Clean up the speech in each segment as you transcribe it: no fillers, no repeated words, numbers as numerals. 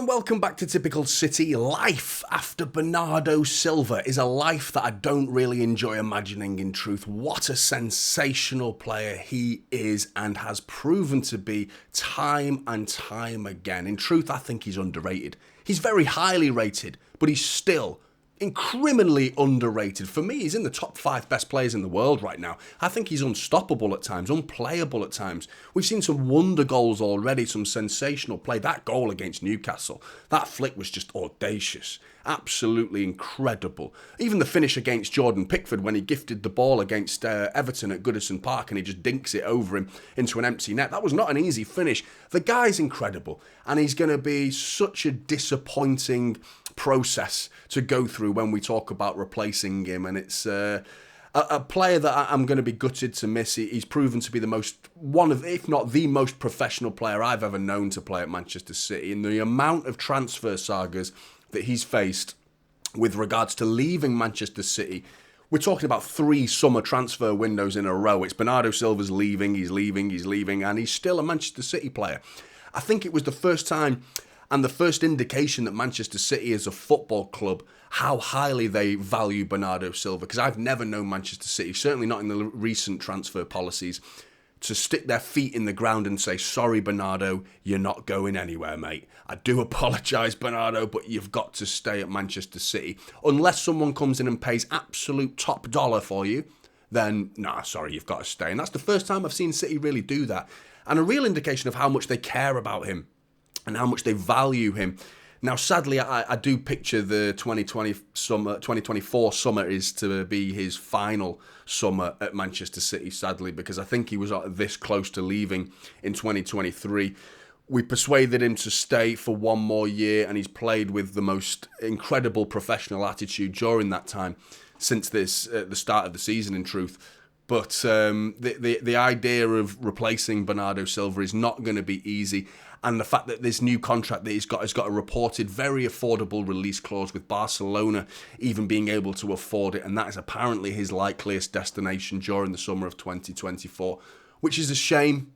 and welcome back to Typical City. Life after Bernardo Silva is a life that I don't really enjoy imagining in truth. What a sensational player he is and has proven to be time and time again. In truth, I think he's underrated. He's very highly rated, but he's still criminally underrated. For me, he's in the top 5 best players in the world right now. I think he's unstoppable at times, unplayable at times. We've seen some wonder goals already, some sensational play. That goal against Newcastle, that flick was just audacious. Absolutely incredible. Even the finish against Jordan Pickford when he gifted the ball against Everton at Goodison Park and he just dinks it over him into an empty net. That was not an easy finish. The guy's incredible and he's going to be such a disappointing process to go through when we talk about replacing him, and it's a player that I'm going to be gutted to miss. He's proven to be one of, if not the most professional player I've ever known to play at Manchester City, and the amount of transfer sagas that he's faced with regards to leaving Manchester City. We're talking about 3 summer transfer windows in a row. It's Bernardo Silva's leaving, he's leaving, and he's still a Manchester City player. I think it was the first time and the first indication that Manchester City as a football club, how highly they value Bernardo Silva, because I've never known Manchester City, certainly not in the recent transfer policies, to stick their feet in the ground and say, sorry, Bernardo, you're not going anywhere, mate. I do apologise, Bernardo, but you've got to stay at Manchester City. Unless someone comes in and pays absolute top dollar for you, then, nah, sorry, you've got to stay. And that's the first time I've seen City really do that. And a real indication of how much they care about him and how much they value him. Now, sadly, I do picture the 2024 summer is to be his final summer at Manchester City, sadly, because I think he was this close to leaving in 2023. We persuaded him to stay for one more year, and he's played with the most incredible professional attitude during that time, since the start of the season, in truth. But the idea of replacing Bernardo Silva is not going to be easy. And the fact that this new contract that he's got has got a reported very affordable release clause, with Barcelona even being able to afford it. And that is apparently his likeliest destination during the summer of 2024, which is a shame.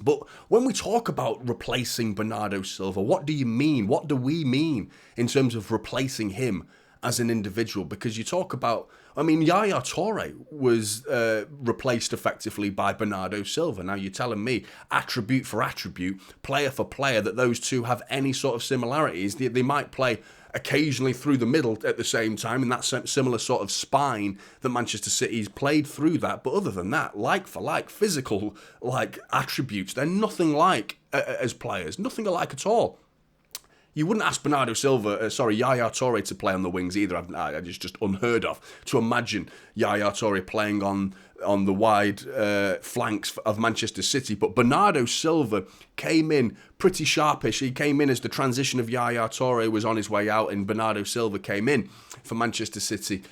But when we talk about replacing Bernardo Silva, what do you mean? What do we mean in terms of replacing him as an individual? Because you talk about, Yaya Toure was replaced effectively by Bernardo Silva. Now you're telling me, attribute for attribute, player for player, that those two have any sort of similarities. They might play occasionally through the middle at the same time in that similar sort of spine that Manchester City's played through that. But other than that, like for like, physical like attributes, they're nothing like as players, nothing alike at all. You wouldn't ask Yaya Toure to play on the wings either. It's just unheard of to imagine Yaya Toure playing on the wide flanks of Manchester City. But Bernardo Silva came in pretty sharpish. He came in as the transition of Yaya Toure was on his way out, and Bernardo Silva came in for Manchester City.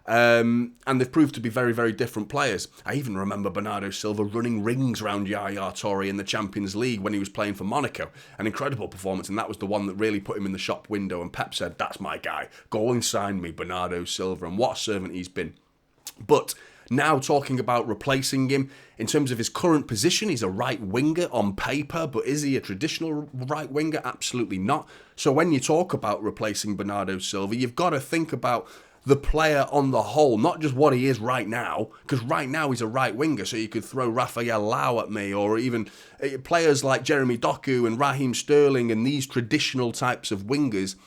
And they've proved to be very, very different players. I even remember Bernardo Silva running rings around Yaya Toure in the Champions League when he was playing for Monaco. An incredible performance, and that was the one that really put him in the shop window. And Pep said, that's my guy. Go and sign me, Bernardo Silva. And what a servant he's been. But now talking about replacing him, in terms of his current position, he's a right winger on paper, but is he a traditional right winger? Absolutely not. So when you talk about replacing Bernardo Silva, you've got to think about the player on the whole, not just what he is right now, because right now he's a right winger, so you could throw Rafael Lau at me, or even players like Jeremy Doku and Raheem Sterling and these traditional types of wingers.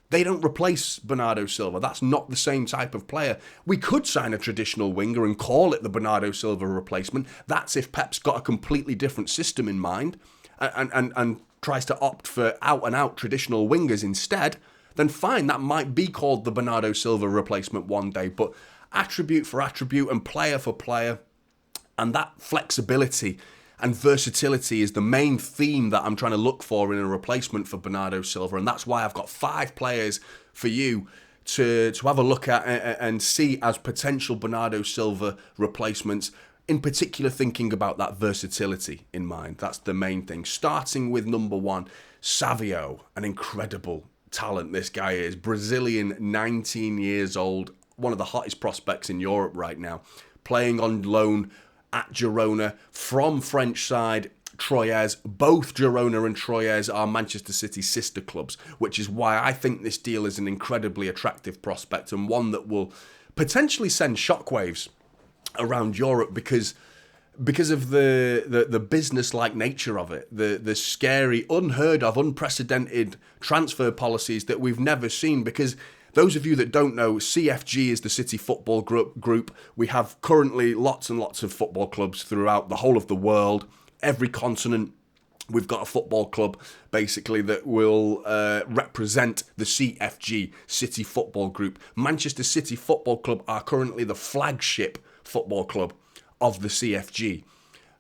They don't replace Bernardo Silva. That's not the same type of player. We could sign a traditional winger and call it the Bernardo Silva replacement. That's if Pep's got a completely different system in mind and tries to opt for out-and-out traditional wingers instead. Then fine, that might be called the Bernardo Silva replacement one day. But attribute for attribute and player for player, and that flexibility and versatility is the main theme that I'm trying to look for in a replacement for Bernardo Silva. And that's why I've got 5 players for you to have a look at and see as potential Bernardo Silva replacements, in particular thinking about that versatility in mind. That's the main thing. Starting with number 1, Savio, an incredible talent this guy is. Brazilian, 19 years old, one of the hottest prospects in Europe right now, playing on loan at Girona from French side Troyes. Both Girona and Troyes are Manchester City sister clubs, which is why I think this deal is an incredibly attractive prospect and one that will potentially send shockwaves around Europe because of the business-like nature of it, the scary, unheard of, unprecedented transfer policies that we've never seen. Because those of you that don't know, CFG is the City Football Group. We have currently lots and lots of football clubs throughout the whole of the world, every continent. We've got a football club, basically, that will represent the CFG, City Football Group. Manchester City Football Club are currently the flagship football club of the CFG.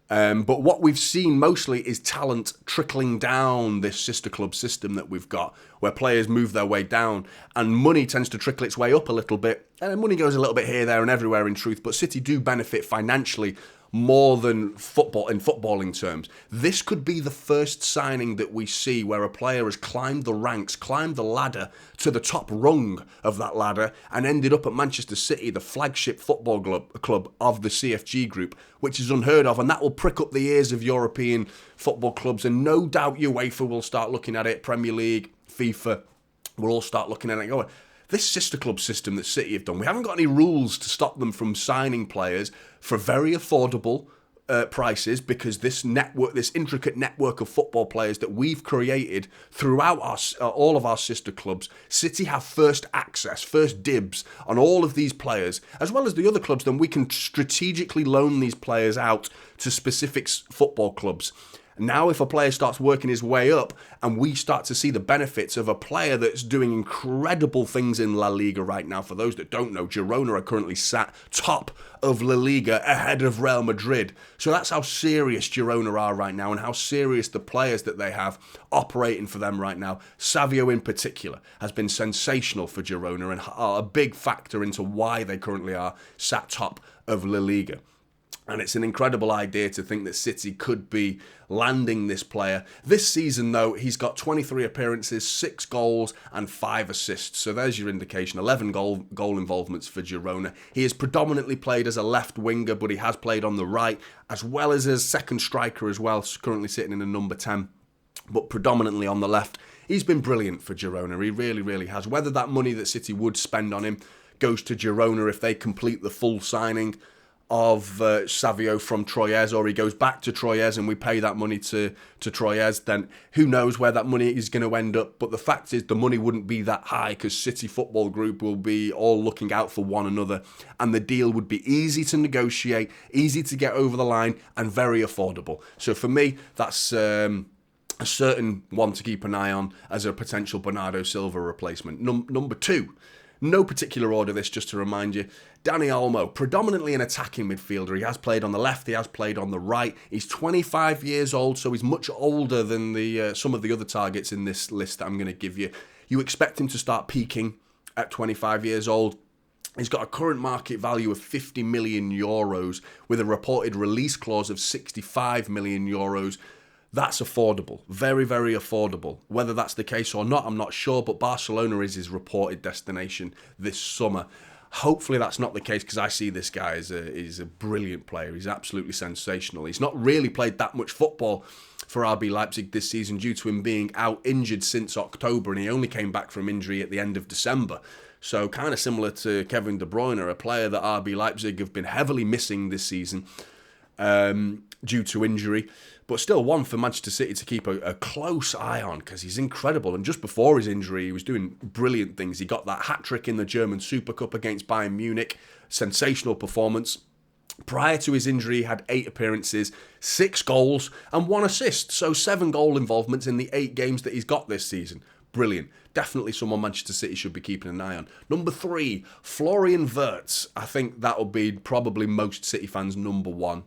But what we've seen mostly is talent trickling down this sister club system that we've got, where players move their way down and money tends to trickle its way up a little bit. And money goes a little bit here, there and everywhere in truth, but City do benefit financially more than football in footballing terms. This could be the first signing that we see where a player has climbed the ranks, climbed the ladder to the top rung of that ladder and ended up at Manchester City, the flagship football club of the CFG group, which is unheard of, and that will prick up the ears of European football clubs, and no doubt UEFA will start looking at it, Premier League, FIFA will all start looking at it and going, this sister club system that City have done, we haven't got any rules to stop them from signing players for very affordable prices, because this network, this intricate network of football players that we've created throughout all of our sister clubs, City have first access, first dibs on all of these players, as well as the other clubs. Then we can strategically loan these players out to specific football clubs. Now, if a player starts working his way up and we start to see the benefits of a player that's doing incredible things in La Liga right now, for those that don't know, Girona are currently sat top of La Liga ahead of Real Madrid. So that's how serious Girona are right now and how serious the players that they have operating for them right now. Savio in particular has been sensational for Girona and are a big factor into why they currently are sat top of La Liga. And it's an incredible idea to think that City could be landing this player. This season, though, he's got 23 appearances, 6 goals and 5 assists. So there's your indication, 11 goal involvements for Girona. He has predominantly played as a left winger, but he has played on the right, as well as a second striker as well, currently sitting in a number 10, but predominantly on the left. He's been brilliant for Girona. He really, really has. Whether that money that City would spend on him goes to Girona if they complete the full signing of Savio from Troyes, or he goes back to Troyes and we pay that money to Troyes, then who knows where that money is going to end up. But the fact is the money wouldn't be that high because City Football Group will be all looking out for one another, and the deal would be easy to negotiate, easy to get over the line, and very affordable. So for me, that's a certain one to keep an eye on as a potential Bernardo Silva replacement. Number 2, no particular order this, just to remind you, Dani Olmo, predominantly an attacking midfielder. He has played on the left, he has played on the right. He's 25 years old, so he's much older than some of the other targets in this list that I'm going to give you. You expect him to start peaking at 25 years old. He's got a current market value of 50 million euros with a reported release clause of 65 million euros. That's affordable. Very, very affordable. Whether that's the case or not, I'm not sure, but Barcelona is his reported destination this summer. Hopefully that's not the case, because I see this guy as a brilliant player. He's absolutely sensational. He's not really played that much football for RB Leipzig this season due to him being out injured since October, and he only came back from injury at the end of December. So kind of similar to Kevin De Bruyne, a player that RB Leipzig have been heavily missing this season due to injury. But still one for Manchester City to keep a close eye on, because he's incredible. And just before his injury, he was doing brilliant things. He got that hat-trick in the German Super Cup against Bayern Munich. Sensational performance. Prior to his injury, he had 8 appearances, 6 goals and 1 assist. So 7 goal involvements in the 8 games that he's got this season. Brilliant. Definitely someone Manchester City should be keeping an eye on. Number 3, Florian Wirtz. I think that will be probably most City fans' number 1.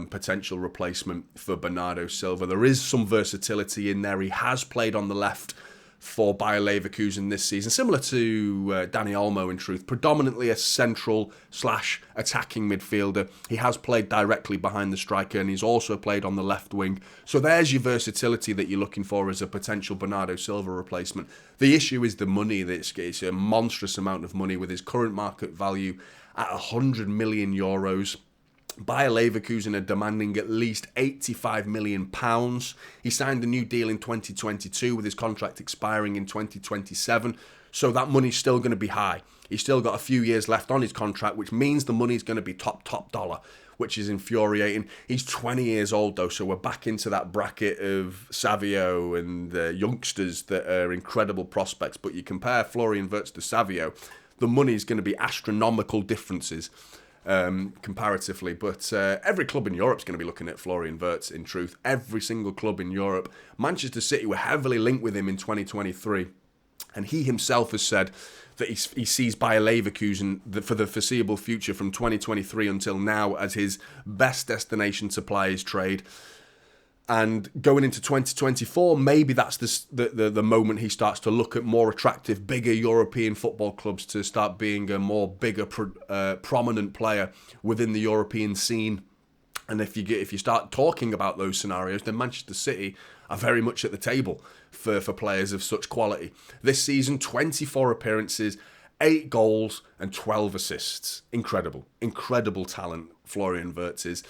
Potential replacement for Bernardo Silva. There is some versatility in there. He has played on the left for Bayer Leverkusen this season, similar to Dani Olmo in truth, predominantly a central/attacking midfielder. He has played directly behind the striker, and he's also played on the left wing. So there's your versatility that you're looking for as a potential Bernardo Silva replacement. The issue is the money. It's a monstrous amount of money with his current market value at 100 million euros. Bayer Leverkusen are demanding at least £85 million. He signed a new deal in 2022 with his contract expiring in 2027. So that money's still going to be high. He's still got a few years left on his contract, which means the money's going to be top dollar, which is infuriating. He's 20 years old, though, so we're back into that bracket of Savio and youngsters that are incredible prospects. But you compare Florian Wirtz to Savio, the money's going to be astronomical differences comparatively. But every club in Europe's going to be looking at Florian Wirtz, in truth. Every single club in Europe. Manchester City were heavily linked with him in 2023. And he himself has said that he sees Bayer Leverkusen for the foreseeable future from 2023 until now as his best destination to ply his trade. And going into 2024, maybe that's the moment he starts to look at more attractive, bigger European football clubs to start being a more bigger, prominent player within the European scene. And if you start talking about those scenarios, then Manchester City are very much at the table for players of such quality. This season, 24 appearances, 8 goals and 12 assists. Incredible talent, Florian Wirtz is.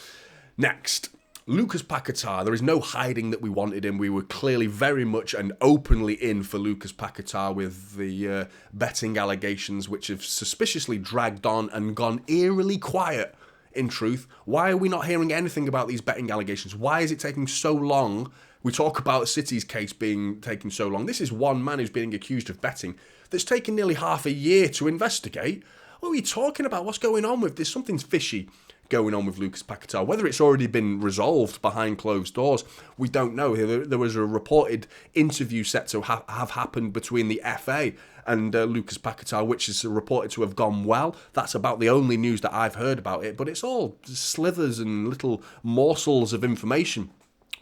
Next, Lucas Paquetá. There is no hiding that we wanted him. We were clearly very much and openly in for Lucas Paquetá with the betting allegations, which have suspiciously dragged on and gone eerily quiet. In truth, why are we not hearing anything about these betting allegations? Why is it taking so long? We talk about City's case being taking so long. This is one man who's being accused of betting that's taken nearly half a year to investigate. What are we talking about? What's going on with this? Something's fishy going on with Lucas Paquetá. Whether it's already been resolved behind closed doors, we don't know. There was a reported interview set to have happened between the FA and Lucas Paquetá, which is reported to have gone well. That's about the only news that I've heard about it, but it's all slithers and little morsels of information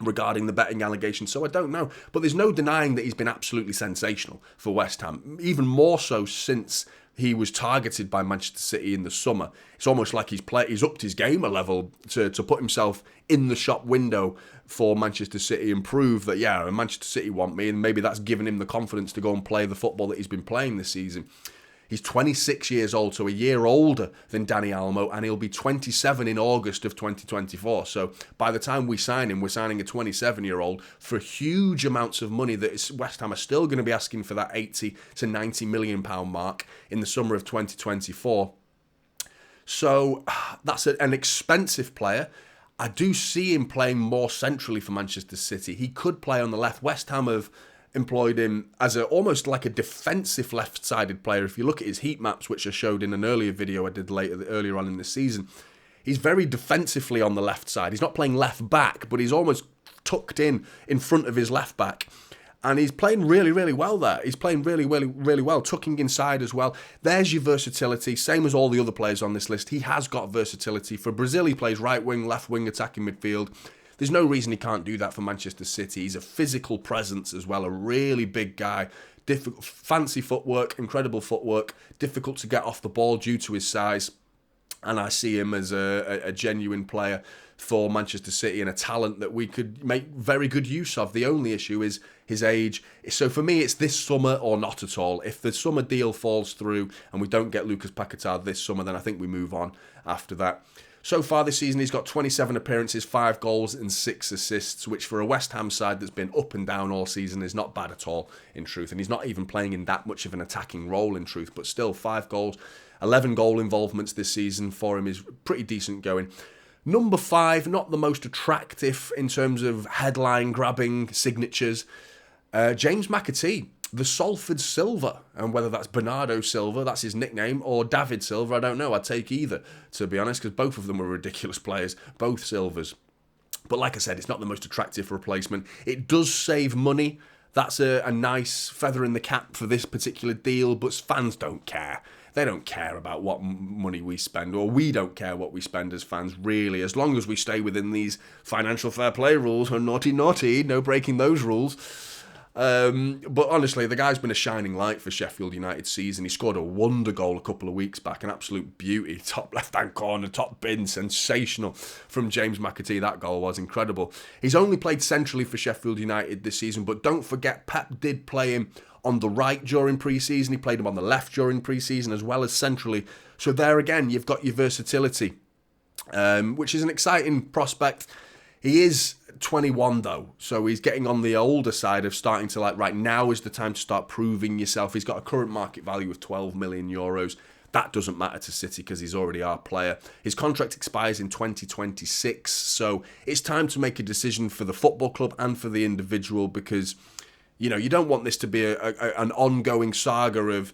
regarding the betting allegations, so I don't know. But there's no denying that he's been absolutely sensational for West Ham, even more so since he was targeted by Manchester City in the summer. It's almost like he's upped his game a level to put himself in the shop window for Manchester City and prove that, yeah, Manchester City want me, and maybe that's given him the confidence to go and play the football that he's been playing this season. He's 26 years old, so a year older than Dani Olmo, and he'll be 27 in August of 2024. So by the time we sign him, we're signing a 27-year-old for huge amounts of money that West Ham are still going to be asking for that 80 to 90 million pound mark in the summer of 2024. So that's an expensive player. I do see him playing more centrally for Manchester City. He could play on the left. West Ham have employed him as almost like a defensive left-sided player. If you look at his heat maps, which I showed in an earlier video I did earlier on in the season, he's very defensively on the left side. He's not playing left back, but he's almost tucked in front of his left back. And he's playing really, really well there. He's playing really, really, really well, tucking inside as well. There's your versatility, same as all the other players on this list. He has got versatility. For Brazil, he plays right wing, left wing, attacking midfield. There's no reason he can't do that for Manchester City. He's a physical presence as well, a really big guy. Fancy footwork, incredible footwork, difficult to get off the ball due to his size. And I see him as a genuine player for Manchester City and a talent that we could make very good use of. The only issue is his age. So for me, it's this summer or not at all. If the summer deal falls through and we don't get Lucas Paquetá this summer, then I think we move on after that. So far this season, he's got 27 appearances, 5 goals and 6 assists, which for a West Ham side that's been up and down all season is not bad at all, in truth. And he's not even playing in that much of an attacking role, in truth. But still, 5 goals, 11 goal involvements this season for him is pretty decent going. Number 5, not the most attractive in terms of headline-grabbing signatures, James McAtee. The Salford Silva, and whether that's Bernardo Silva, that's his nickname, or David Silva, I don't know. I'd take either, to be honest, because both of them were ridiculous players, both Silvers. But like I said, it's not the most attractive replacement. It does save money. That's a nice feather in the cap for this particular deal, but fans don't care. They don't care about what money we spend, or we don't care what we spend as fans, really, as long as we stay within these financial fair play rules, or naughty, no breaking those rules. But honestly, the guy's been a shining light for Sheffield United's season. He scored a wonder goal a couple of weeks back, an absolute beauty. Top left-hand corner, top bin, sensational from James McAtee. That goal was incredible. He's only played centrally for Sheffield United this season, but don't forget, Pep did play him on the right during pre-season. He played him on the left during pre-season as well as centrally. So there again, you've got your versatility. which is an exciting prospect. He is 21 though, so he's getting on the older side of starting to right now is the time to start proving yourself. He's got a current market value of 12 million euros. That doesn't matter to City because he's already our player. His contract expires in 2026, so it's time to make a decision for the football club and for the individual, because you don't want this to be an ongoing saga of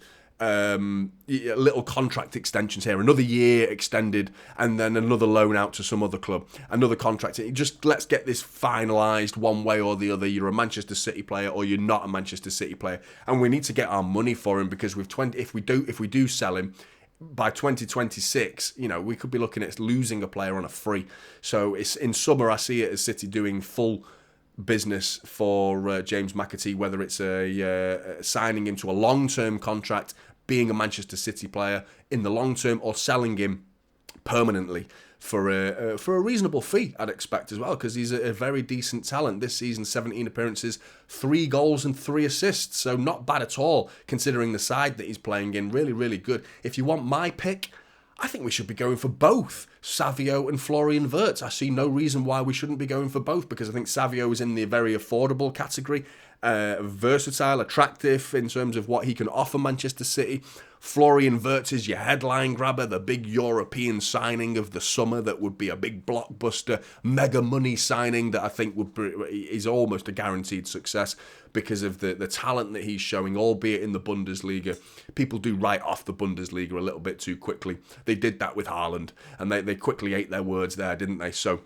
little contract extensions here, another year extended and then another loan out to some other club, another contract. Just let's get this finalised one way or the other. You're a Manchester City player or you're not a Manchester City player, and we need to get our money for him, because if we do sell him by 2026, we could be looking at losing a player on a free. So it's in summer, I see it as City doing full business for James McAtee, whether it's signing him to a long-term contract, being a Manchester City player in the long term, or selling him permanently for a reasonable fee, I'd expect as well, because he's a very decent talent. This season, 17 appearances, 3 goals and 3 assists, so not bad at all considering the side that he's playing in. Really, really good. If you want my pick, I think we should be going for both Savio and Florian Wirtz. I see no reason why we shouldn't be going for both, because I think Savio is in the very affordable category, versatile, attractive in terms of what he can offer Manchester City. Florian Wirtz is your headline grabber, the big European signing of the summer that would be a big blockbuster, mega money signing that I think is almost a guaranteed success because of the talent that he's showing, albeit in the Bundesliga. People do write off the Bundesliga a little bit too quickly. They did that with Haaland, and they quickly ate their words there, didn't they? So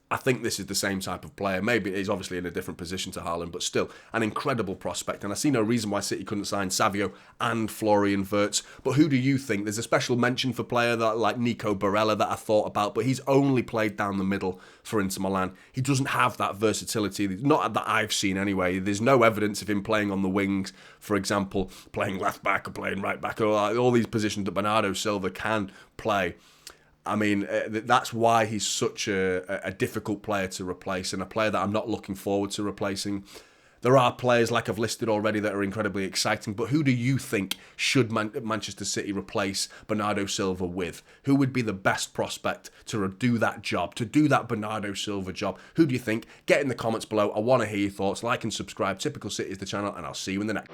I think this is the same type of player. Maybe he's obviously in a different position to Haaland, but still an incredible prospect. And I see no reason why City couldn't sign Savio and Florian Wirtz. But who do you think? There's a special mention for player like Nico Barella that I thought about, but he's only played down the middle for Inter Milan. He doesn't have that versatility, not that I've seen anyway. There's no evidence of him playing on the wings, for example, playing left back or playing right back, or all these positions that Bernardo Silva can play. I mean, that's why he's such a difficult player to replace, and a player that I'm not looking forward to replacing. There are players, like I've listed already, that are incredibly exciting, but who do you think should Manchester City replace Bernardo Silva with? Who would be the best prospect to do that job, to do that Bernardo Silva job? Who do you think? Get in the comments below. I want to hear your thoughts. Like and subscribe. Typical City is the channel, and I'll see you in the next.